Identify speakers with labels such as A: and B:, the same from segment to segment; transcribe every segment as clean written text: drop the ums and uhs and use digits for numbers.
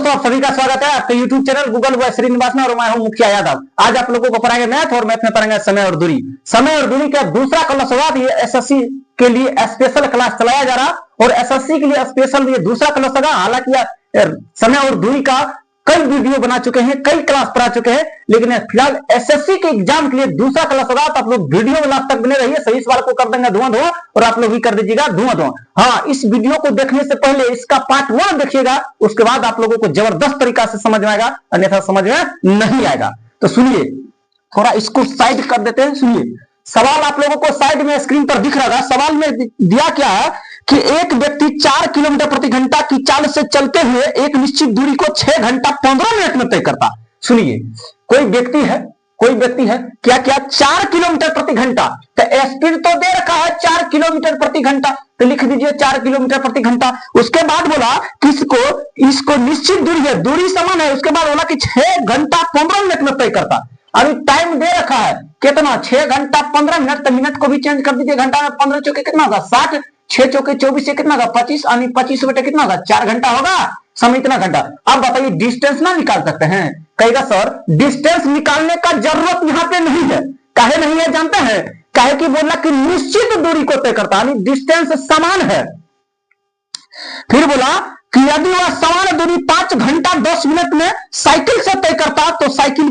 A: दोस्तों, आप सभी का स्वागत है आपके YouTube चैनल गूगल व श्रीनिवास में, और मैं हूं मुखिया यादव। आज आप लोगों को पढ़ाएंगे मैथ, और मैथ में पढ़ाएंगे समय और दूरी। समय और दूरी का दूसरा क्लास होगा। ये एसएससी के लिए स्पेशल क्लास चलाया जा रहा, और एसएससी के लिए स्पेशल ये दूसरा क्लास होगा। हालांकि समय और दूरी का कई वीडियो बना चुके हैं, कई क्लास पढ़ा चुके हैं, लेकिन फिलहाल एसएससी के एग्जाम के लिए दूसरा क्लास होगा। तो आप लोग वीडियो में लास्ट तक बने रहिए। सही सवाल को कर देंगे धुआं धुआं, और आप लोग भी कर दीजिएगा धुआं धुआं। हाँ, इस वीडियो को देखने से पहले इसका पार्ट 1 देखिएगा, उसके बाद आप लोगों को जबरदस्त तरीका से समझ में आएगा, अन्यथा समझ में नहीं आएगा। तो सुनिए, थोड़ा इसको साइड कर देते हैं। सुनिए, सवाल आप लोगों को साइड में स्क्रीन पर दिख रहा है। सवाल में दिया क्या है कि एक व्यक्ति 4 किलोमीटर प्रति घंटा की चाल से चलते हुए एक निश्चित दूरी को 6 घंटा 15 मिनट में तय करता। सुनिए, कोई व्यक्ति है क्या 4 किलोमीटर प्रति घंटा, तो स्पीड तो दे रखा है 4 किलोमीटर प्रति घंटा, तो लिख दीजिए 4 किलोमीटर प्रति घंटा। उसके बाद बोला किसको, इसको निश्चित दूरी है, दूरी समान है। उसके बाद बोला कि 6 घंटा 15 मिनट में तय करता। अभी टाइम दे रखा है कितना, 6 घंटा 15 मिनट, तो मिनट को भी चेंज कर दीजिए। घंटा में 15 चौके कितना होगा 60, 6 चौके 24 से कितना होगा 25, यानी 25 बटे कितना होगा 4 घंटा होगा। समय इतना घंटा। अब बताइए डिस्टेंस ना निकाल सकते हैं? कहेगा सर डिस्टेंस निकालने का जरूरत यहाँ पे नहीं है। काहे नहीं है जानते हैं? काहे कि बोला कि निश्चित दूरी को तय करता, यानी डिस्टेंस समान है। फिर बोला कि यदि वह समान दूरी 5 घंटा 10 मिनट में साइकिल से तय करता, तो साइकिल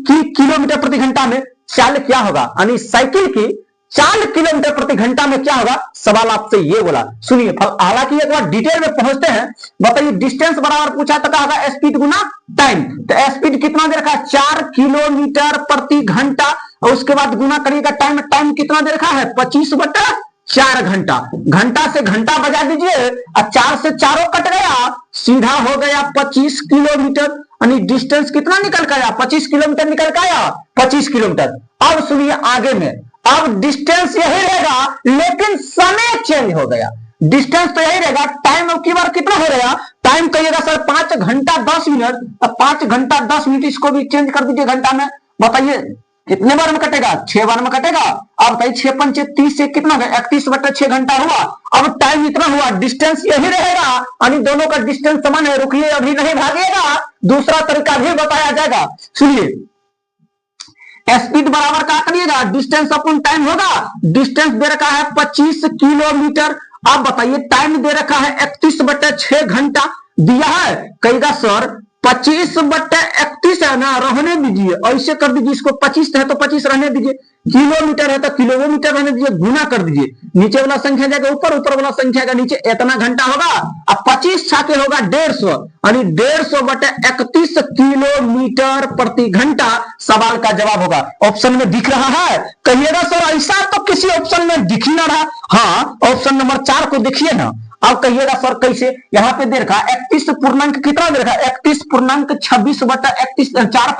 A: की किलोमीटर प्रति घंटा में चाल क्या होगा, यानी साइकिल की 4 किलोमीटर प्रति घंटा में क्या होगा। सवाल आपसे ये बोला। सुनिए, हालांकि एक बार डिटेल में पहुंचते हैं। बताइए डिस्टेंस बराबर पूछा तो क्या होगा, स्पीड गुना टाइम। तो स्पीड कितना दे रखा है 4 किलोमीटर प्रति घंटा, और उसके बाद गुना करिएगा टाइम। टाइम कितना दे रखा है 25 बटा 4 घंटा। घंटा से घंटा बजा दीजिए, और 4 से 4 कट गया, सीधा हो गया 25 किलोमीटर। यानी डिस्टेंस कितना निकल कर आया, 25 किलोमीटर निकल कर आया, 25 किलोमीटर। अब सुनिए आगे में, अब डिस्टेंस यही रहेगा, लेकिन समय चेंज हो गया। डिस्टेंस तो यही रहेगा, टाइम की बार कितना हो रहा, टाइम कहिएगा सर 5 घंटा 10 मिनट, तो 5 घंटा 10 मिनट, इसको भी चेंज कर दीजिए घंटा में। बताइए कितने बार में कटेगा, 6 बार में कटेगा। अब बताइए 6 पंचे 30 से कितना होगा 31 बटा 6 घंटा हुआ। अब टाइम इतना हुआ, डिस्टेंस यही रहेगा, यानी दोनों का डिस्टेंस समान है। रुकिए, अभी नहीं भागिएगा, दूसरा तरीका भी बताया जाएगा। सुनिए, स्पीड बराबर क्या करिएगा, डिस्टेंस अपन टाइम होगा। डिस्टेंस दे रखा है 25 किलोमीटर। अब बताइए टाइम दे रखा है 31 बटे 6 घंटा दिया है। कहेगा सर 25 बटे 31 है ना, रहने दीजिए, ऐसे कर दीजिए, इसको 25 है तो 25 रहने दीजिए, किलोमीटर है तो किलोमीटर रहने दीजिए, गुना कर दीजिए। नीचे वाला संख्या जाएगा ऊपर, ऊपर वाला संख्या का नीचे, इतना घंटा होगा। अब 25 छाके होगा 150, यानी 150 बटे 31 किलोमीटर प्रति घंटा सवाल का जवाब होगा। ऑप्शन में दिख रहा है? कहिएगा सर ऐसा तो किसी ऑप्शन में दिख ही ना रहा। हाँ, ऑप्शन नंबर 4 को देखिए ना। अब कहिएगा सर कैसे, यहाँ पे दे रखा 31 पूर्णांक कितना दे रखा, 31 पूर्णांक 26 बटा 31, 4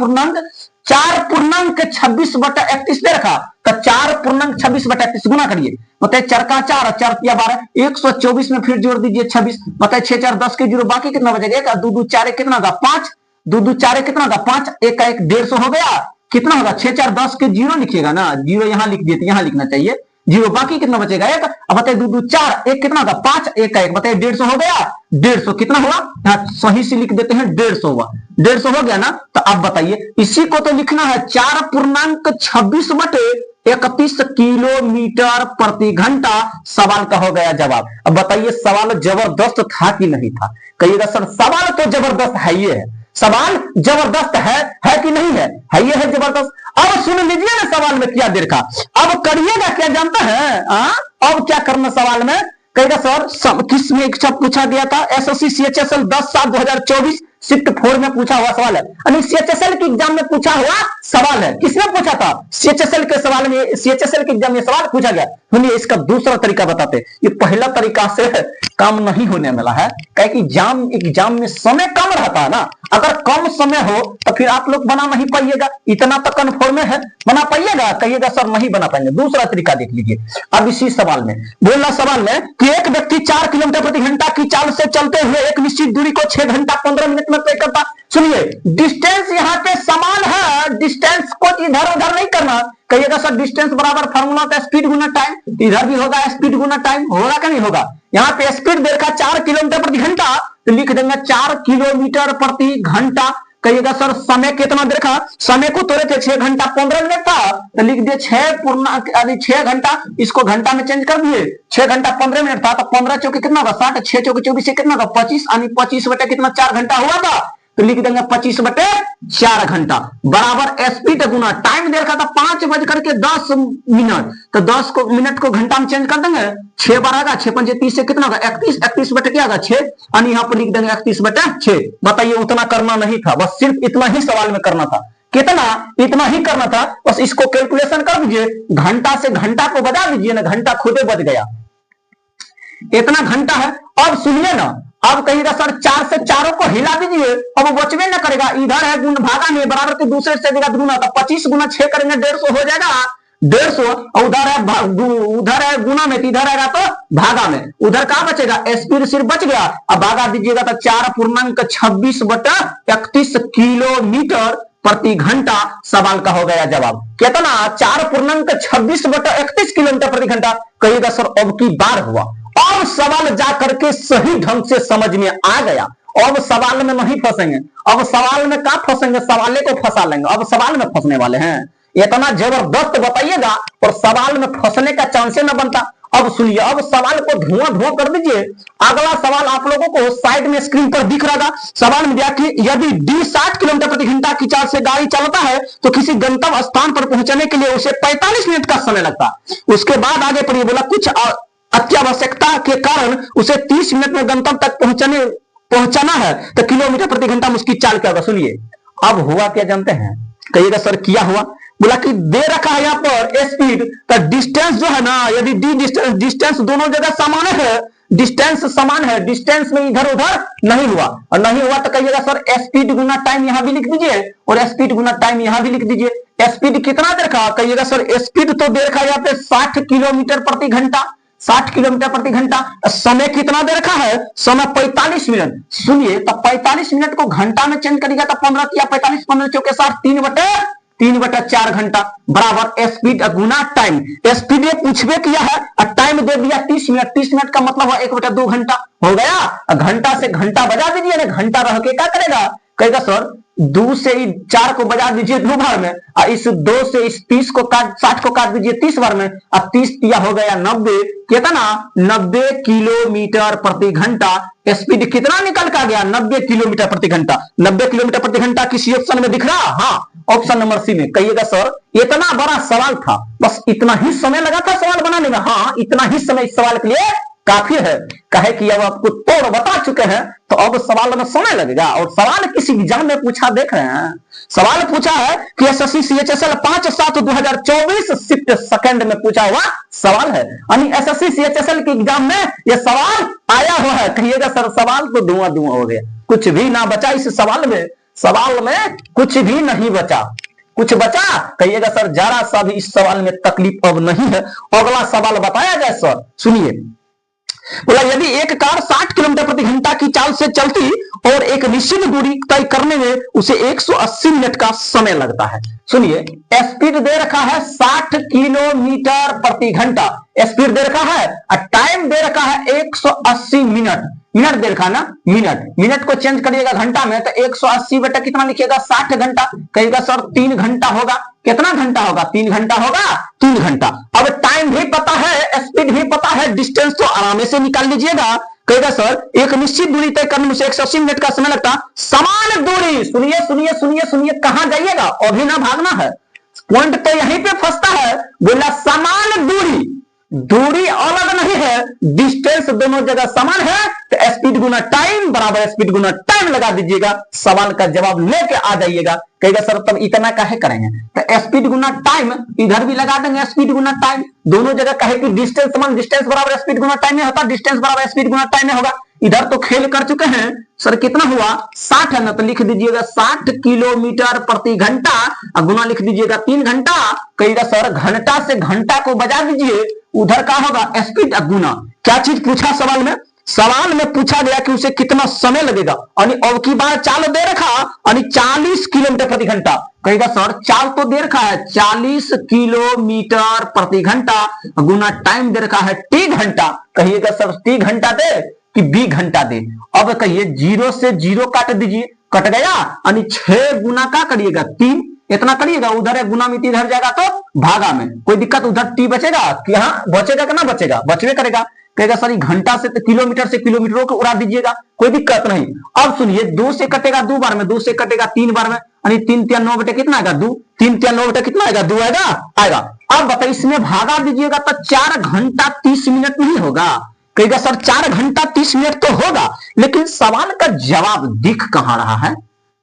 A: पूर्णांक 26 बटा 31 दे रखा, तो 4 पूर्णांक 26 बटा 31 गुना करिए। बताइए 4 का 4, 4 तिया 12, 124 में फिर जोड़ दीजिए 26। बताइए 6 4 10 के जीरो, बाकी कितना बचेगा, 2 2 4 कितना होगा 5, 2 2 4 कितना होगा 5, 1 का 1 150 हो गया। कितना होगा 6 4 10 के जीरो लिखिएगा ना, जीरो यहाँ लिख दिए, यहाँ लिखना चाहिए जीरो, बाकी कितना बचेगा 1। अब बताइए 2 2 4, 1 कितना होगा 5, 1 का 1, बताइए 150 हो गया। 150 कितना हुआ, यहाँ सही से लिख देते हैं 150 हुआ, 150 हो गया ना। तो अब बताइए इसी को तो लिखना है 4 पूर्णांक 26 बटे 31 किलोमीटर प्रति घंटा, सवाल का हो गया जवाब। अब बताइए सवाल जबरदस्त था कि नहीं था? कहिएगा सर सवाल तो जबरदस्त है, ये है सवाल जबरदस्त है कि नहीं है? ये है जबरदस्त। अब सुन लीजिए ना सवाल में क्या दे रखा। अब करिएगा क्या जानता है? अब क्या करना सवाल में, कहेगा सर किस में इच्छा पूछा गया था, एसएससी सीएचएसएल 10/7/2024 शिफ्ट 4 में पूछा हुआ सवाल है, यानी सीएचएसएल के एग्जाम में पूछा हुआ सवाल है। किसने पूछा था? सीएचएसएल के सवाल में, सीएचएसएल के एग्जाम में सवाल पूछा गया। सुनिए इसका दूसरा तरीका बताते। ये पहला तरीका से काम नहीं होने वाला है, कहे कि एग्जाम में समय कम रहता है ना। अगर कम समय हो तो फिर आप लोग बना नहीं पाइएगा, इतना तो कन्फर्म है, बना पाइएगा? कहिएगा सर नहीं बना पाएंगे। दूसरा तरीका देख लीजिए। अब इसी सवाल में बोलना, सवाल में कि एक व्यक्ति 4 किलोमीटर प्रति घंटा की चाल से चलते हुए एक निश्चित दूरी को 6 घंटा 15 मिनट में तय करता। सुनिए डिस्टेंस यहाँ पे समान है, डिस्टेंस को इधर उधर नहीं करना। कहिएगा सर डिस्टेंस बराबर फार्मूला होता है स्पीड गुना टाइम, इधर भी होगा स्पीड गुना टाइम, होगा क्या नहीं होगा। यहाँ पे स्पीड दे रखा 4 किलोमीटर प्रति घंटा, तो लिख देंगे 4 किलोमीटर प्रति घंटा। कहिएगा सर समय कितना दे रखा, समय को तोड़े थे 6 घंटा 15 मिनट था, तो लिख दिए 6 घंटा, इसको घंटा में चेंज कर दिए, 6 घंटा 15 मिनट था, तो 15 चौके कितना होगा 60, 6 चौके 24 कितना होगा 25, यानी 25 बटे कितना 4 घंटा हुआ था, तो लिख देंगे 25 बटे 4 घंटा बराबर स्पीड गुना टाइम दे रखा था 5:10 मिनट, तो 10 को मिनट को घंटा में चेंज कर देंगे, 6 बार आएगा 6 पंजे 30 से कितना होगा 31, 31 बटे क्या होगा 6, यानी यहाँ पर लिख देंगे 31 बटे 6। बताइए उतना करना नहीं था, बस सिर्फ इतना ही सवाल में करना था। कितना, इतना ही करना था, बस इसको कैलकुलेशन कर दीजिए, घंटा से घंटा को बजा दीजिए ना, घंटा खुदे बच गया, इतना घंटा है। अब सुनिए ना, अब कहिएगा सर 4 से 4 को हिला दीजिए, अब बचवे ना करेगा, इधर है गुण भागा में बराबर के दूसरे से देगा गुना, तो 25 गुना 6 करेंगे 150 हो जाएगा 150, और उधर है गुना में, इधर आएगा तो भागा में, उधर क्या बचेगा स्पीड सिर्फ बच गया। अब भागा दीजिएगा तो 4.26 बटा 31 किलोमीटर प्रति घंटा सवाल का हो गया जवाब। कितना 4.26 बटा 31 किलोमीटर प्रति घंटा। कहिएगा सर अब की बार हुआ, अब सवाल जाकर के सही ढंग से समझ में आ गया, अब सवाल में नहीं फंसेंगे, अब सवाल में क्या फंसेंगे, सवाले को फंसा लेंगे, अब सवाल में फंसने वाले हैं। इतना जबरदस्त बताइएगा और सवाल में फंसने का चांस न बनता। अब सुनिए, अब सवाल को धुआं कर दीजिए। अगला सवाल आप लोगों को साइड में स्क्रीन पर दिख रहा, सवाल में दिया कि यदि डी 60 किलोमीटर प्रति घंटा की चाल से गाड़ी चलता है तो किसी गंतव्य स्थान पर पहुंचने के लिए उसे 45 मिनट का समय लगता। उसके बाद आगे पढ़िए, बोला कुछ अत्यावश्यकता के कारण उसे 30 मिनट में गंतव्य तक पहुंचाना है, तो किलोमीटर प्रति घंटा में उसकी चाल क्या होगा। सुनिए अब हुआ क्या जानते हैं, कहिएगा सर किया हुआ, बोला कि दे रखा है यहाँ पर स्पीड, तो डिस्टेंस जो है ना, यदि डी डिस्टेंस दोनों जगह समान है, डिस्टेंस समान है, डिस्टेंस में इधर उधर नहीं हुआ, और नहीं हुआ तो कहिएगा सर स्पीड गुना टाइम यहां भी लिख दीजिए और स्पीड गुना टाइम यहां भी लिख दीजिए। स्पीड कितना दे रखा, कहिएगा सर स्पीड तो दे रखा है यहाँ पे 60 किलोमीटर प्रति घंटा, 60 किलोमीटर प्रति घंटा। समय कितना दे रखा है, समय 45 मिनट। सुनिए तो 45 मिनट को घंटा में चेंज करिएगा तो 15 किया 45, 15 चौके 60, 3/4 घंटा बराबर स्पीड गुना टाइम। स्पीड ये पूछबे किया है और टाइम दे दिया 30 मिनट, 30 मिनट का मतलब है 1/2 घंटा हो गया। घंटा से घंटा बजा दीजिए ना, घंटा रह के क्या करेगा, कहेगा सर 2 से 4 को बजा दीजिए 2 बार में, और इस 2 से इस 30 को 60 को काट दीजिए 30 बार में, अब 30 दिया हो गया 90, कितना 90 किलोमीटर प्रति घंटा। स्पीड कितना निकल का गया 90 किलोमीटर प्रति घंटा। 90 किलोमीटर प्रति घंटा किसी ऑप्शन में दिख रहा, हाँ ऑप्शन नंबर सी में। कहिएगा सर इतना बड़ा सवाल था, बस इतना ही समय लगा था सवाल बनाने में, हाँ इतना ही समय इस सवाल के लिए काफी है। कहे कि अब आपको तोड़ बता चुके हैं तो अब सवाल में समय लगेगा, और सवाल किसी एग्जाम में पूछा देख रहे हैं, सवाल पूछा है कि एसएससी सीएचएसएल 5/7/2024 शिफ्ट सेकंड में पूछा हुआ सवाल है, यानी एसएससी सीएचएसएल के एग्जाम में यह सवाल आया हुआ है। कहिएगा सर सवाल तो धुआं हो गया, कुछ भी ना बचा इस सवाल में, सवाल में कुछ भी नहीं बचा, कुछ बचा कहिएगा सर जरा सा भी इस सवाल में तकलीफ अब नहीं है। अगला सवाल बताया जाए सर, सुनिए, बोला यदि एक कार 60 किलोमीटर प्रति घंटा की चाल से चलती और एक निश्चित दूरी तय करने में उसे 180 मिनट का समय लगता है। सुनिए स्पीड दे रखा है 60 किलोमीटर प्रति घंटा, स्पीड दे रखा है और टाइम दे रखा है 180 मिनट, मिनट दे रखा ना, मिनट को चेंज करिएगा घंटा में तो 180 बटा कितना लिखिएगा 60 घंटा। कहिएगा सर 3 घंटा होगा, कितना घंटा होगा 3 घंटा होगा, 3 घंटा। अब टाइम भी पता है, स्पीड भी पता है, डिस्टेंस तो आराम से निकाल लीजिएगा। कहेगा सर एक निश्चित दूरी तय करने में 180 मिनट का समय लगता, समान दूरी, सुनिए सुनिए सुनिए सुनिए कहां जाइएगा, अभी ना भागना है, पॉइंट तो यहीं पे फंसता है। बोला समान दूरी, दूरी अलग नहीं है, डिस्टेंस दोनों जगह समान है, तो स्पीड गुना टाइम बराबर स्पीड गुना टाइम लगा दीजिएगा, सवाल का जवाब लेके आ जाइएगा। कहेगा सर तब इतना काहे करेंगे, तो स्पीड गुना टाइम इधर भी लगा देंगे, स्पीड गुना टाइम दोनों जगह कहे कि डिस्टेंस समान, डिस्टेंस बराबर स्पीड गुना टाइम में होता, डिस्टेंस बराबर स्पीड गुना टाइम में होगा। इधर तो खेल कर चुके हैं सर, कितना हुआ 60 है ना, तो लिख दीजिएगा 60 किलोमीटर प्रति घंटा, गुना लिख दीजिएगा 3 घंटा। कहिएगा सर घंटा से घंटा को बजा दीजिए, उधर का होगा स्पीड गुना। क्या चीज पूछा सवाल में, सवाल में पूछा गया कि उसे कितना समय लगेगा, और अब की बार चाल दे रखा 40 किलोमीटर प्रति घंटा। कहेगा सर चाल तो दे रखा है 40 किलोमीटर प्रति घंटा गुना टाइम दे रखा है टी घंटा। कहिएगा सर टी घंटा दे कि बी घंटा दे। अब कहिए 0 से 0 काट दीजिए, कट गया, यानी 6 गुना का करिएगा 3, इतना करिएगा, उधर है गुना में इधर जाएगा तो भागा में, कोई दिक्कत, उधर टी बचेगा कि यहाँ बचेगा कि ना बचेगा, बचवे करेगा। कहेगा सर घंटा से किलोमीटर से किलोमीटरों को उड़ा दीजिएगा, कोई दिक्कत नहीं। अब सुनिए 2 से कटेगा 2 बार में, 2 से कटेगा 3 बार में, यानी 3 3 9 बटे कितना आएगा 2, 3 3 9 बटे कितना आएगा 2 आएगा। अब बताइए इसमें भागा दीजिएगा तो 4 घंटा 30 मिनट नहीं होगा। कहेगा सर 4 घंटा 30 मिनट तो होगा, लेकिन सवाल का जवाब दिख कहां रहा है?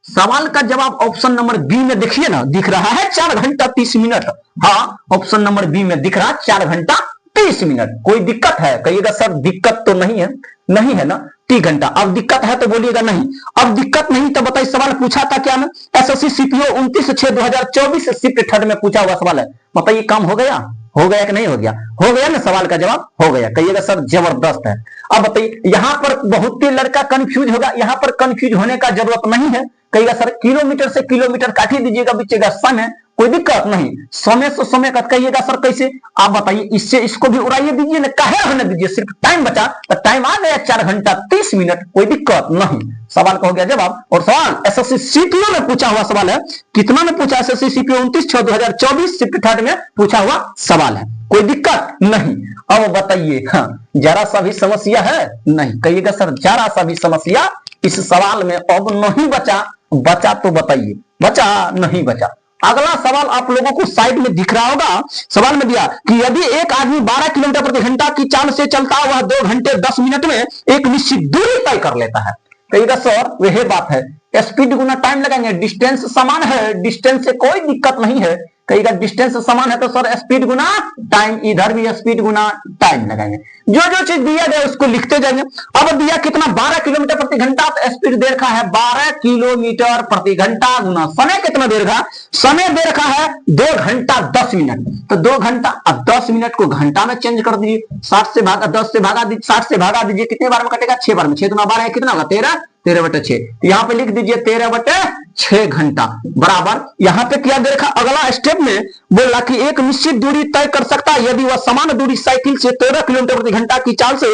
A: सवाल का जवाब ऑप्शन नंबर बी में देखिए ना, दिख रहा है 4 घंटा 30 मिनट। हाँ ऑप्शन नंबर बी में दिख रहा है 4 घंटा 30 मिनट। कोई दिक्कत है? कहिएगा सर दिक्कत तो नहीं है, नहीं है ना, टी घंटा। अब दिक्कत है तो बोलिएगा नहीं। अब दिक्कत नहीं तो बताइए सवाल पूछा था क्या? मैं एसएससी सीपीओ 29/6/2024 शिफ्ट थर्ड में पूछा हुआ सवाल है। बताइए काम हो गया? हो गया कि नहीं हो गया? हो गया ना, सवाल का जवाब हो गया। कहिएगा सर जबरदस्त है। अब बताइए यहां पर बहुत ही लड़का कंफ्यूज होगा, यहां पर कंफ्यूज होने का जरूरत नहीं है। कहिएगा सर किलोमीटर से किलोमीटर काट ही दीजिएगा, बचेगा समय, कोई दिक्कत नहीं। समय से समय का कहिएगा सर कैसे? आप बताइए, इससे इसको भी उड़ाइए दीजिए ना, काहे होने दीजिए, सिर्फ टाइम बचा तो टाइम आ गया 4 घंटा 30 मिनट, कोई दिक्कत नहीं। सवाल का हो गया जवाब। और सवाल एसएससी सीपीओ में पूछा हुआ सवाल है। कितना में पूछा? एसएससी सीपीओ 29/6/2024 शिफ्ट थर्ड में पूछा हुआ सवाल है, कोई दिक्कत नहीं। अब बताइए हाँ जरा सा भी समस्या है? नहीं। कहिएगा सर जरा सा भी समस्या इस सवाल में अब नहीं बचा। बचा तो बताइए, बचा नहीं बचा। अगला सवाल आप लोगों को साइड में दिख रहा होगा, सवाल में दिया कि यदि एक आदमी 12 किलोमीटर प्रति घंटा की चाल से चलता है, वह 2 घंटे 10 मिनट में एक निश्चित दूरी तय कर लेता है। कहिएगा सर वह बात है, स्पीड गुना टाइम लगाएंगे, डिस्टेंस समान है, डिस्टेंस से कोई दिक्कत नहीं है। कहिएगा डिस्टेंस समान है तो सर स्पीड गुना टाइम, इधर भी स्पीड गुना टाइम लगाएंगे। जो जो चीज दिया गया उसको लिखते जाएंगे। अब दिया कितना? 12 किलोमीटर प्रति घंटा, तो स्पीड दे रखा है 12 किलोमीटर प्रति घंटा गुना समय कितना दे रखा? समय दे रखा है 2 घंटा 10 मिनट। तो 2 घंटा अब 10 मिनट को घंटा में चेंज कर दीजिए, 60 से भागा 10 से भागा दीजिए, 60 से भागा दीजिए, कितने बार में कटेगा? 6 बार में। 6 गुना 12 कितना होगा? 13, 13/6। यहाँ पे लिख दीजिए 13/6 घंटा बराबर। यहाँ पे क्या दे रखा? अगला स्टेप में बोला कि एक निश्चित दूरी तय कर सकता है यदि वह समान दूरी साइकिल से 13 किलोमीटर प्रति घंटा की चाल से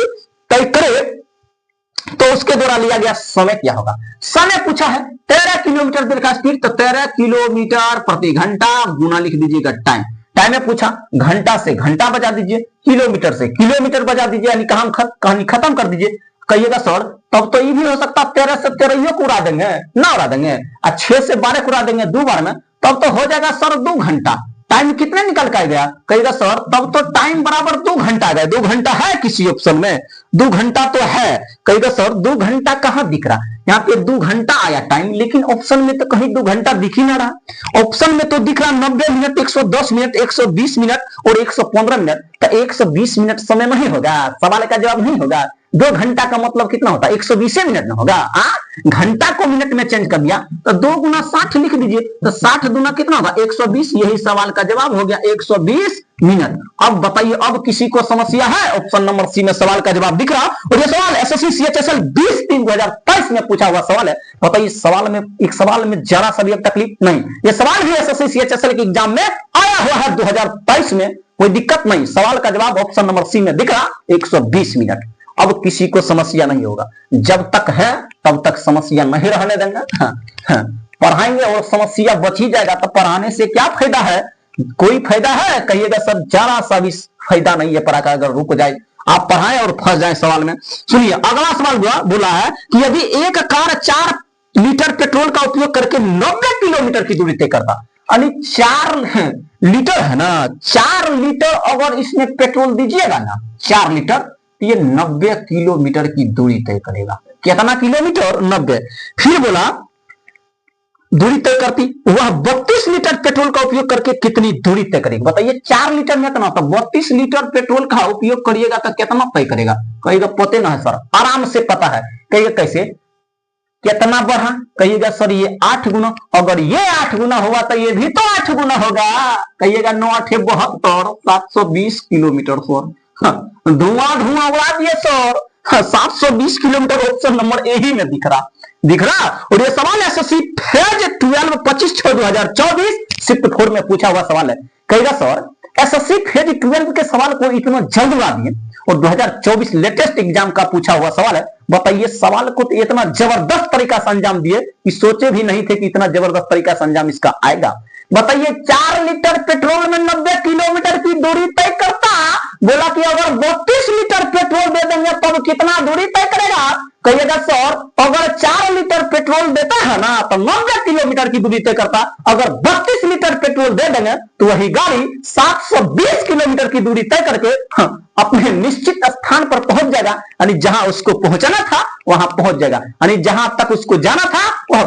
A: तय करे तो उसके द्वारा लिया गया समय क्या होगा? समय पूछा है, 13 किलोमीटर दे रखा स्पीड, तो 13 किलोमीटर प्रति घंटा गुना लिख दीजिएगा टाइम। टाइम में पूछा, घंटा से घंटा बजा दीजिए, किलोमीटर से किलोमीटर बजा दीजिए, यानी कहानी खत्म कर दीजिए। कहिएगा सर तब तो ये भी हो सकता 13 से 13 को उड़ा देंगे ना, उड़ा देंगे, और 6 से 12 को उड़ा देंगे 2 बार में, तब तो हो जाएगा सर 2 घंटा। टाइम कितने निकल कर गया? कहिएगा सर तब तो टाइम बराबर 2 घंटा आ गया। 2 घंटा है किसी ऑप्शन में? 2 घंटा तो है। कहिएगा सर 2 घंटा कहां दिख रहा? यहाँ पे 2 घंटा आया टाइम, लेकिन ऑप्शन में तो कहीं 2 घंटा दिख ही ना रहा। ऑप्शन में तो दिख रहा 90 मिनट, 110 मिनट, 120 मिनट और 115 मिनट। तो 120 मिनट समय नहीं होगा, सवाल का जवाब नहीं होगा। 2 घंटा का मतलब कितना होता है? 120 मिनट ना होगा। घंटा को मिनट में चेंज कर दिया तो 2 गुना 60 लिख दीजिए, तो 60 गुना कितना होगा? 120। यही सवाल का जवाब हो गया 120 मिनट। अब बताइए, अब किसी को समस्या है? ऑप्शन नंबर सी में सवाल का जवाब दिख रहा। और ये सवाल एसएससी सीएचएसएल 20/3/2023 में पूछा हुआ सवाल है। बताइए सवाल में, एक सवाल में जरा सा भी तकलीफ नहीं। ये सवाल भी एसएससी सीएचएसएल के एग्जाम में आया हुआ है 2023 में, कोई दिक्कत नहीं। सवाल का जवाब ऑप्शन नंबर सी में दिख रहा 120 मिनट। अब किसी को समस्या नहीं होगा, जब तक है तब तक समस्या नहीं रहने देंगे। पढ़ाएंगे और समस्या बच ही जाएगा, तो पढ़ाने से क्या फायदा है? कोई फायदा है? कहिएगा सर जरा सा भी फायदा नहीं है पढ़ा का, अगर रुक जाए आप पढ़ाएं और फंस जाए सवाल में। सुनिए अगला सवाल बोला है कि यदि एक कार 4 लीटर पेट्रोल का उपयोग करके 90 किलोमीटर की दूरी तय करता, यानी 4 लीटर है ना, 4 लीटर अगर इसमें पेट्रोल दीजिएगा ना, 4 लीटर, ये 90 किलोमीटर की दूरी तय करेगा। कितना किलोमीटर? 90। फिर बोला दूरी तय करती वह 32 लीटर पेट्रोल का उपयोग करके कितनी दूरी तय करेगी? बताइए 4 लीटर में कितना, तो 32 लीटर पेट्रोल का उपयोग करिएगा तो कितना तय करेगा? कहिएगा पते ना है सर, आराम से पता है। कहिएगा कैसे, कितना बढ़ा? कहिएगा सर ये 8 गुना। अगर ये 8 गुना हुआ तो ये भी तो 8 गुना होगा। कहिएगा 9 8 72, 720 किलोमीटर सर। धुआं धुआं उड़ा दिए सर। हाँ, 720 किलोमीटर ऑप्शन नंबर ए ही में दिख रहा। और ये सवाल एसएससी फेज 12 25/6/2024 शिफ्ट 4 में पूछा हुआ सवाल है। कहेगा सर एसएससी फेज 12 के सवाल को इतना जल्द ला दिए और 2024 लेटेस्ट एग्जाम का पूछा हुआ सवाल है। बताइए सवाल को तो इतना जबरदस्त तरीका से अंजाम दिए कि सोचे भी नहीं थे कि इतना जबरदस्त तरीका से अंजाम इसका आएगा। बताइए 4 लीटर पेट्रोल में 90 किलोमीटर की दूरी तय करता। बोला कि अगर 32 लीटर पेट्रोल दे देंगे तब कितना दूरी तय करेगा। कहिएगा सर अगर 4 लीटर पेट्रोल देता है ना तो 90 किलोमीटर की दूरी तय करता। अगर 32 लीटर पेट्रोल दे देंगे तो वही गाड़ी 720 किलोमीटर की दूरी तय करके अपने निश्चित स्थान पर पहुंच जाएगा। यानी जहां उसको पहुंचना था वहां पहुंच जाएगा। यानी जहां तक उसको जाना था वह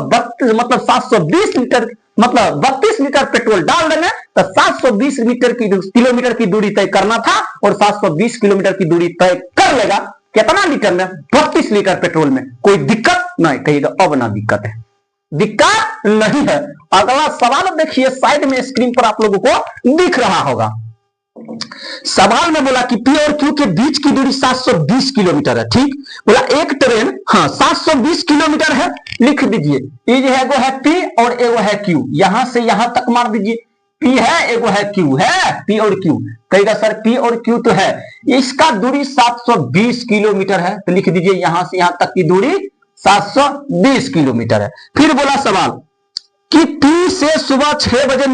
A: मतलब 720 लीटर मतलब 32 लीटर पेट्रोल डाल देंगे तो 720 किलोमीटर की दूरी तय करना था और 720 किलोमीटर की दूरी तय कर लेगा। कितना लीटर में? 32 लीटर पेट्रोल में। कोई दिक्कत नहीं? कहिएगा अब ना दिक्कत है, दिक्कत नहीं है। अगला सवाल देखिए साइड में स्क्रीन पर आप लोगों को दिख रहा होगा। सवाल में बोला कि पी और क्यू के बीच की दूरी 720 किलोमीटर है। ठीक बोला एक ट्रेन 720 किलोमीटर है। लिख दीजिए ये जो है वो है पी और एगो है क्यू। यहां से यहां तक मार दीजिए। पी है एगो है क्यू है। पी और क्यू कहेगा सर पी और क्यू तो है, इसका दूरी 720 किलोमीटर है तो लिख दीजिए यहां से यहां तक की दूरी 720 किलोमीटर है। फिर बोला सवाल कि पी से सुबह 6 बजे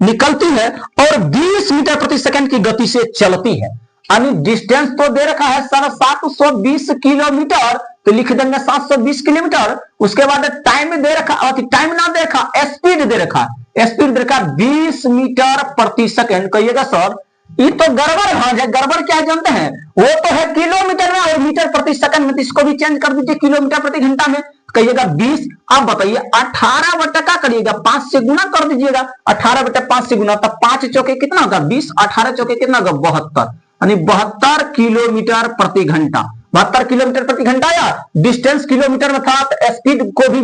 A: निकलती है और 20 मीटर प्रति सेकंड की गति से चलती है। यानी डिस्टेंस तो दे रखा है सर 720 किलोमीटर तो लिख देंगे 720 किलोमीटर। उसके बाद टाइम दे रखा, टाइम ना दे रखा, स्पीड दे रखा, 20 मीटर प्रति सेकंड। कहिएगा सर ये तो गड़बड़ भांज है। गड़बड़ क्या है जानते हैं? वो तो है किलोमीटर में और मीटर प्रति सेकंड में, तो इसको भी चेंज कर दीजिए किलोमीटर प्रति घंटा में। कहिएगा 20। अब बताइए 18 बटा क्या करिएगा 5 से गुना कर दीजिएगा। 18 बटा 5 से गुना तब 5 चौके कितना होगा 20, 18 चौके कितना होगा 72, यानी 72 किलोमीटर प्रति घंटा। 72 किलोमीटर प्रति घंटा आया। डिस्टेंस किलोमीटर में था तो स्पीड को भी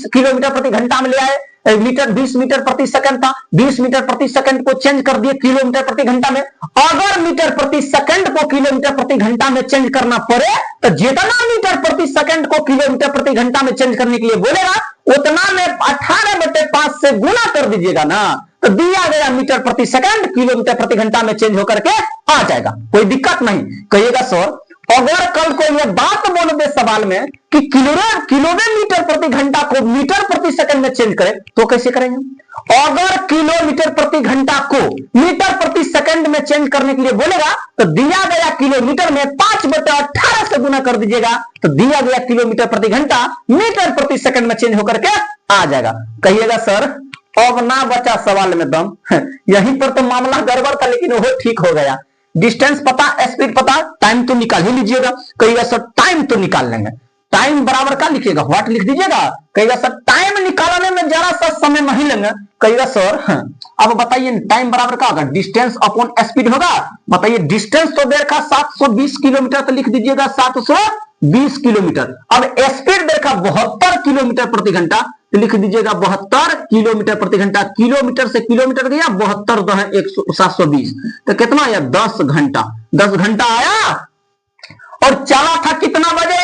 A: किलोमीटर प्रति घंटा में ले आए। 20 मीटर प्रति सेकंड था, 20 मीटर प्रति सेकंड को चेंज कर दिए किलोमीटर प्रति घंटा में। अगर मीटर प्रति सेकंड को किलोमीटर प्रति घंटा में चेंज करना पड़े तो जितना मीटर प्रति सेकंड को किलोमीटर प्रति घंटा में चेंज करने के लिए बोलेगा उतना में 18 बटे 5 से गुना कर दीजिएगा ना, तो दिया गया मीटर प्रति सेकंड किलोमीटर प्रति घंटा में चेंज होकर के आ जाएगा। कोई दिक्कत नहीं। कहिएगा सर अगर कल को यह बात बोल दे सवाल में कि किलोमीटर प्रति घंटा को मीटर प्रति सेकंड में चेंज करें तो कैसे करेंगे? अगर किलोमीटर प्रति घंटा को मीटर प्रति सेकंड में चेंज करने के लिए बोलेगा तो दिया गया किलोमीटर में 5/18 से गुना कर दीजिएगा तो दिया गया किलोमीटर प्रति घंटा मीटर प्रति सेकंड में चेंज होकर के आ जाएगा। कहिएगा सर अब ना बचा सवाल में दम। यहीं पर तो मामला गड़बड़ था लेकिन वो ठीक हो गया। डिस्टेंस पता, स्पीड पता, टाइम तो निकाल ही लीजिएगा। कहिएगा सर टाइम तो निकाल लेंगे। टाइम बराबर का लिखिएगा व्हाट लिख दीजिएगा। कहिएगा सर टाइम निकालने में जरा सा समय नहीं लेंगे। कहिएगा सर अब बताइए टाइम बराबर का होगा डिस्टेंस अपॉन स्पीड होगा। बताइए डिस्टेंस तो दे रखा 720 किलोमीटर तो लिख दीजिएगा 720 किलोमीटर। अब स्पीड दे रखा 72 किलोमीटर प्रति घंटा तो लिख दीजिएगा 72 किलोमीटर प्रति घंटा। किलोमीटर से किलोमीटर गया 72 720 तो कितना आया 10 घंटा। 10 घंटा आया और चला था कितना बजे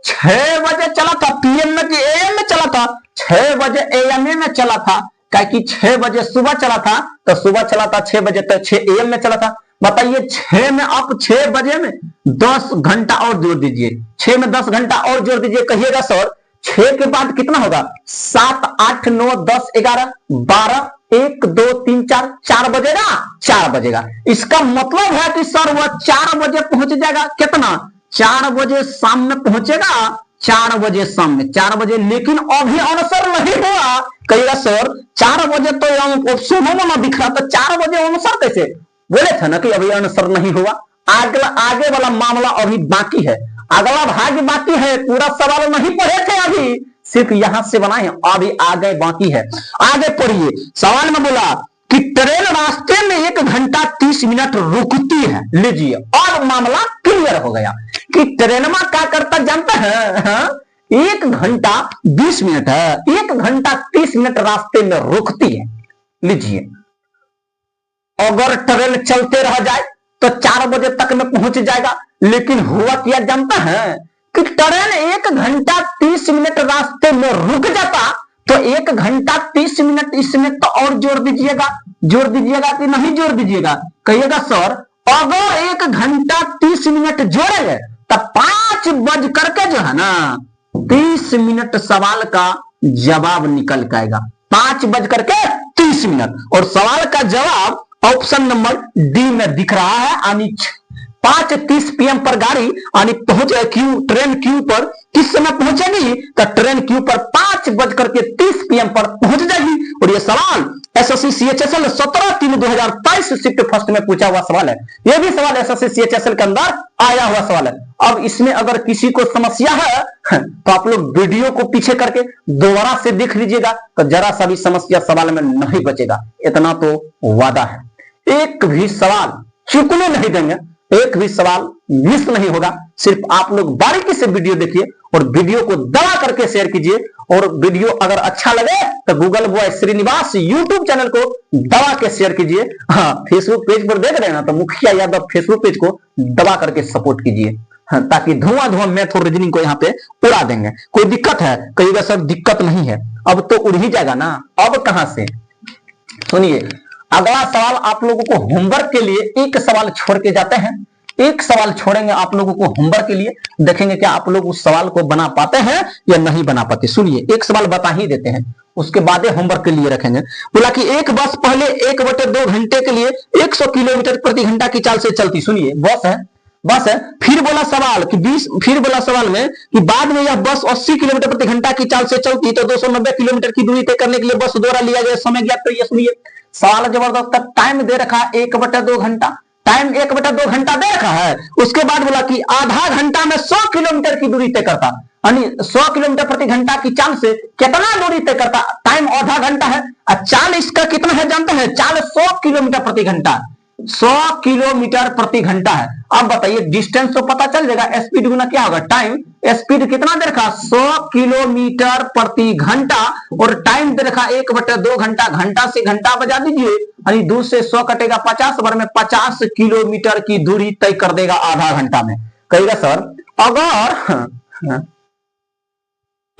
A: 6 बजे चला था। पीएम में कि एएम में चला था 6 बजे एएम में चला था। क्या कि 6 बजे सुबह चला था तो सुबह चला था 6 बजे तक 6 एएम में चला था। बताइए 6 में आप 6 बजे में 10 घंटा और जोड़ दीजिए। 6 में 10 घंटा और जोड़ दीजिए। कहिएगा सर 6 के बाद कितना होगा 7 8 9 10 11 12 1 2 3 4 बजेगा 4 बजेगा। इसका मतलब है कि सर वह 4 बजे पहुंच जाएगा। कितना 4 बजे शाम में पहुंचेगा। 4 बजे शाम में 4 बजे लेकिन अभी आंसर नहीं हुआ। कहिएगा सर 4 बजे तो ऑप्शन ना दिख रहा तो 4 बजे आंसर कैसे? बोले थे ना कि अभी आंसर नहीं हुआ। आगे वाला मामला अभी बाकी है। अगला भाग बाकी है। पूरा सवाल नहीं पढ़े थे अभी, सिर्फ यहां से बनाए अभी आगे बाकी है। आगे पढ़िए। सवाल में बोला कि ट्रेन रास्ते में 1 घंटा 30 मिनट रुकती है। लीजिए और मामला क्लियर हो गया कि ट्रेन में क्या करता जानते हैं? 1 घंटा 20 मिनट है, 1 घंटा 30 मिनट रास्ते में रुकती है। लीजिए अगर ट्रेन चलते रह जाए तो 4 बजे तक में पहुंच जाएगा। लेकिन हुआ क्या जानता है कि ट्रेन 1 घंटा 30 मिनट रास्ते में रुक जाता तो 1 घंटा 30 मिनट इसमें तो और जोड़ दीजिएगा कि नहीं जोड़ दीजिएगा? कहिएगा सर अगर 1 घंटा 30 मिनट जोड़ेंगे तब 5 बज करके जो है ना 30 मिनट सवाल का जवाब निकल के आएगा। 5 बज करके 30 मिनट और सवाल का जवाब ऑप्शन नंबर डी में दिख रहा है। यानी 5:30 PM पर गाड़ी यानी पहुंच ट्रेन क्यू पर किस समय पहुंचेगी? तो ट्रेन क्यू पर 5 बज करके 30 PM पर पहुंच जाएगी। और ये सवाल एसएससी CHSL 17/3/2023 शिफ्ट फर्स्ट में पूछा हुआ सवाल है। यह भी सवाल एसएससी CHSL के अंदर आया हुआ सवाल है। अब इसमें अगर किसी को समस्या है तो आप लोग वीडियो को पीछे करके दोबारा से देख लीजिएगा तो जरा सा भी समस्या सवाल में नहीं बचेगा, इतना तो वादा है। एक भी सवाल चूकने नहीं देंगे, एक भी सवाल मिस नहीं होगा। सिर्फ आप लोग बारीकी से वीडियो देखिए और वीडियो को दबा करके शेयर कीजिए। और वीडियो अगर अच्छा लगे तो Google boy Srinivas YouTube channel को दबा के शेयर कीजिए। हाँ, फेसबुक पेज पर देख रहे हैं ना तो मुखिया यादव फेसबुक पेज को दबा करके सपोर्ट कीजिए। हाँ, ताकि धुआं मैथ और रीजनिंग को यहाँ पे उड़ा देंगे। कोई दिक्कत है? कहिएगा सर दिक्कत नहीं है, अब तो उड़ ही जाएगा ना। अब कहां से? सुनिए, अगला सवाल आप लोगों को होमवर्क के लिए एक सवाल छोड़ के जाते हैं। एक सवाल छोड़ेंगे आप लोगों को होमवर्क के लिए, देखेंगे क्या आप लोग उस सवाल को बना पाते हैं या नहीं बना पाते। सुनिए, एक सवाल बता ही देते हैं, उसके बाद होमवर्क के लिए रखेंगे। बोला कि एक बस पहले 1/2 घंटे के लिए 100 किलोमीटर प्रति घंटा की चाल से चलती। सुनिए, बस है। फिर बोला सवाल में कि बाद में यह बस 80 किलोमीटर प्रति घंटा की चाल से चलती तो 290 किलोमीटर की दूरी तय करने के लिए बस द्वारा लिया गया समय ज्ञात करिए। सुनिए, सवाल जबरदस्त, टाइम दे रखा है 1/2 घंटा, टाइम 1/2 घंटा दे रखा है। उसके बाद बोला कि आधा घंटा में 100 किलोमीटर की दूरी तय करता, यानी 100 किलोमीटर प्रति घंटा की चाल से कितना दूरी तय करता। टाइम आधा घंटा है और चाल इसका कितना है जानते हैं? चाल 100 किलोमीटर प्रति घंटा, 100 किलोमीटर प्रति घंटा है। अब बताइए डिस्टेंस तो पता चल जाएगा, स्पीड गुना क्या होगा टाइम। स्पीड कितना दे रखा? 100 किलोमीटर प्रति घंटा और टाइम दे रखा 1/2 घंटा। घंटा से घंटा बजा दीजिए, यानी 2 से 100 कटेगा 50, भर में 50 किलोमीटर की दूरी तय कर देगा आधा घंटा में। कहेगा सर अगर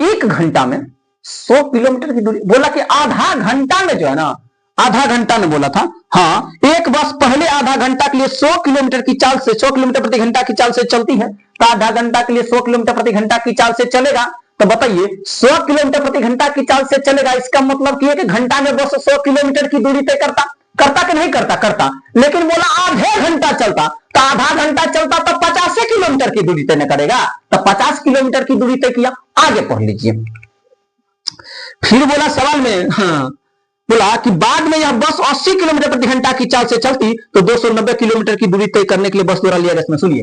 A: 1 घंटा में 100 किलोमीटर की दूरी, बोला कि आधा घंटा में जो है ना, आधा घंटा ने बोला था। हाँ, एक बस पहले आधा घंटा के लिए 100 किलोमीटर की चाल से 100 किलोमीटर प्रति घंटा की चाल से चलती है तो आधा घंटा के लिए 100 किलोमीटर प्रति घंटा की चाल से चलेगा। तो बताइए 100 किलोमीटर प्रति घंटा की चाल से चलेगा, इसका मतलब कि 1 घंटा में बस 100 किलोमीटर की दूरी तय करता कि नहीं करता। लेकिन बोला आधे घंटा चलता, तो आधा घंटा चलता तो 50 किलोमीटर की दूरी तय करेगा, तो 50 किलोमीटर की दूरी तय किया। आगे पढ़ लीजिए। फिर बोला सवाल में, हाँ, बोला कि बाद में यह बस 80 किलोमीटर प्रति घंटा की चाल से चलती तो 290 किलोमीटर की दूरी तय करने के लिए बस द्वारा लिया गया। इसमें सुनिए,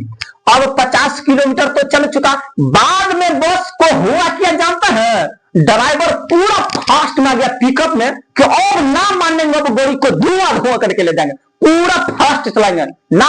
A: अब 50 किलोमीटर तो चल चुका, बाद में बस को हुआ क्या जानता है? ड्राइवर पूरा फास्ट में आ गया पिकअप में कि और ना मानेंगे, अब गाड़ी को धुआं करके ले जाएंगे, पूरा फास्ट चलाएंगे, ना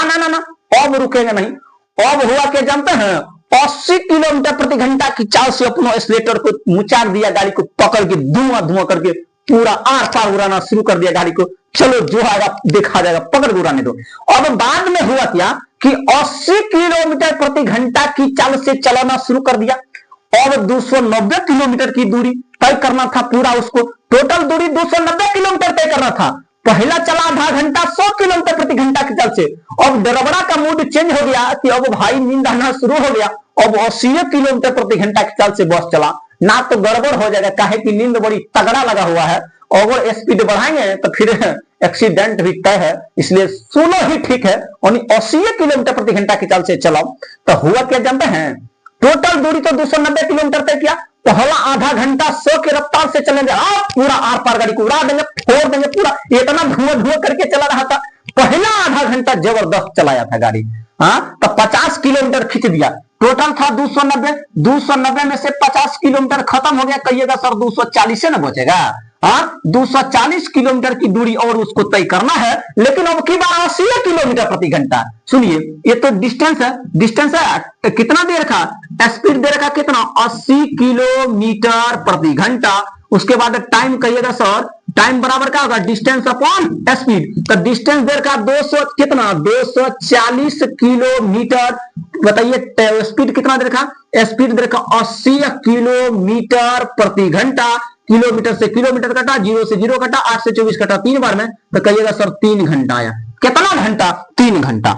A: अब रुकेंगे नहीं। अब हुआ क्या जानते हैं? 80 किलोमीटर प्रति घंटा की चाल से अपना एक्सीलेटर को मुचार दिया, गाड़ी को पकड़ के धुआं करके पूरा आर पार उड़ाना शुरू कर दिया गाड़ी को। चलो जो आएगा देखा जाएगा, पकड़ उड़ाने दो। अब बाद में हुआ क्या कि 80 किलोमीटर प्रति घंटा की चाल से चलाना शुरू कर दिया। अब 290 किलोमीटर की दूरी तय करना था, पूरा उसको टोटल दूरी 290 किलोमीटर तय करना था। पहला चला आधा घंटा 100 किलोमीटर प्रति घंटा की चाल से। अब ड्राइवरा का मूड चेंज हो गया कि अब भाई नींद आना शुरू हो गया। अब 80 किलोमीटर प्रति घंटा की चाल से बस चला, ना तो गड़बड़ हो जाएगा, काहे कि नींद बड़ी तगड़ा लगा हुआ है। अगर स्पीड बढ़ाएंगे तो फिर एक्सीडेंट भी तय है, इसलिए 16 ही ठीक है। और 80 किलोमीटर प्रति घंटा की चाल से चलाओ तो हुआ क्या जानते हैं? टोटल दूरी तो 290 किलोमीटर तय किया, पहला आधा घंटा 100 की रफ्तार से चलेंगे, पूरा आर पार गाड़ी को उड़ा देंगे, फोड़ देंगे, पूरा इतना धुआं करके चला रहा था। पहला आधा घंटा जबरदस्त चलाया था गाड़ी। हाँ, तो 50 किलोमीटर खींच दिया। टोटल था 290 में से 50 किलोमीटर खत्म हो गया। कहिएगा सर 240 ना बचेगा? हाँ, 240 किलोमीटर की दूरी और उसको तय करना है, लेकिन अब की बार 80 किलोमीटर प्रति घंटा। सुनिए, ये तो डिस्टेंस है कितना दे रखा? स्पीड दे रखा कितना? 80 किलोमीटर प्रति घंटा उसके बाद टाइम कहिएगा सर, टाइम बराबर क्या होगा, डिस्टेंस अपॉन स्पीड। तो डिस्टेंस दे रखा 200 कितना 240 किलोमीटर। बताइए स्पीड कितना दे रखा, स्पीड दे रखा 80 किलोमीटर प्रति घंटा। किलोमीटर से किलोमीटर कटा, 0 से 0 कटा, 8 से 24 कटा 3 बार में, तो कहिएगा सर 3 घंटा आया। कितना घंटा, 3 घंटा।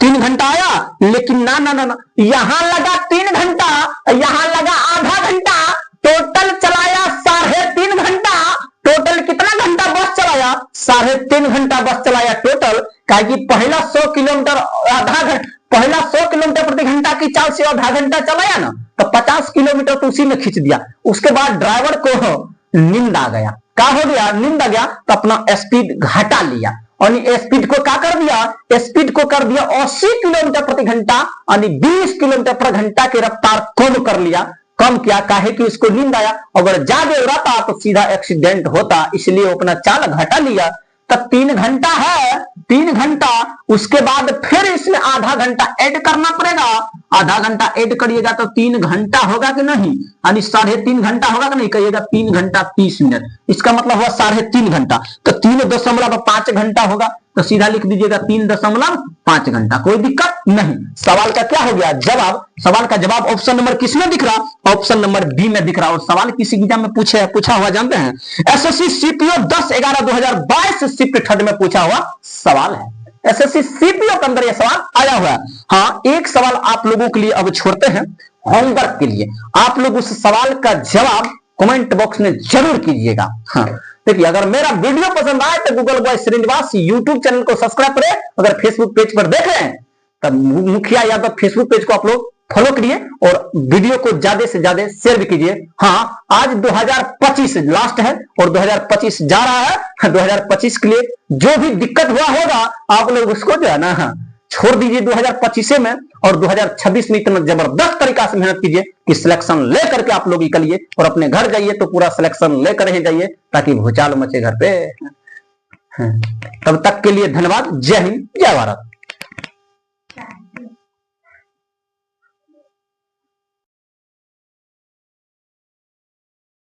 A: 3 घंटा आया, लेकिन ना ना ना ना, यहां लगा 3 घंटा, यहां लगा आधा घंटा, टोटल चलाया 3.5 घंटा। टोटल कितना घंटा बस चलाया, 3.5 घंटा बस चलाया टोटल। काहे कि पहला 100 किलोमीटर आधा घंटा, पहला 100 किलोमीटर प्रति घंटा की चाल से आधा घंटा चलाया ना, तो 50 किलोमीटर तो उसी में खींच दिया। उसके बाद ड्राइवर को नींद आ गया, क्या हो गया, नींद आ गया, तो अपना स्पीड घटा लिया और स्पीड को क्या कर दिया, स्पीड को कर दिया 80 किलोमीटर प्रति घंटा, यानी 20 किलोमीटर प्रति घंटा की रफ्तार कम कर लिया। कम किया काहे कि उसको नींद आया, अगर ज्यादा उड़ाता तो सीधा एक्सीडेंट होता, इसलिए वो अपना चाल घटा लिया। तब 3 घंटा है, 3 घंटा। उसके बाद फिर इसमें आधा घंटा ऐड करना पड़ेगा, आधा घंटा ऐड करिएगा तो 3 घंटा होगा कि नहीं, यानी 3.5 घंटा होगा कि नहीं, कहिएगा 3 घंटा 30 मिनट। इसका मतलब हुआ 3.5 घंटा, तो 3.5 घंटा होगा, तो सीधा लिख दीजिएगा 3.5 घंटा। कोई दिक्कत नहीं। सवाल का क्या हो गया, जवाब। सवाल का जवाब ऑप्शन नंबर किसमें दिख रहा, ऑप्शन नंबर बी में दिख रहा। और सवाल किस एग्जाम में पूछा हुआ जानते हैं, एसएससी सीपीओ 10/11/2022 शिफ्ट थर्ड में पूछा हुआ सवाल है। एसएससी सीपीओ के अंदर यह सवाल आया हुआ है। हाँ, एक सवाल आप लोगों के लिए अब छोड़ते हैं होमवर्क के लिए। आप लोग उस सवाल का जवाब कमेंट बॉक्स में जरूर कीजिएगा। हाँ देखिए, अगर मेरा वीडियो पसंद आए तो Google boy Srinivas YouTube channel को सब्सक्राइब करें। अगर फेसबुक पेज पर देख रहे हैं तब मुखिया यादव फेसबुक पेज को आप लोग फॉलो करिए और वीडियो को ज्यादा से ज्यादा शेयर भी कीजिए। हाँ, आज 2025 लास्ट है और 2025 जा रहा है। 2025 के लिए जो भी दिक्कत हुआ होगा आप लोग उसको जो है ना छोड़ दीजिए 2025 में, और 2026 में इतना जबरदस्त तरीका से मेहनत कीजिए कि सिलेक्शन लेकर के आप लोग निकलिए और अपने घर जाइए तो पूरा सिलेक्शन लेकर ही जाइए, ताकि भूचाल मचे घर पे। तब तक के लिए धन्यवाद। जय हिंद, जय भारत।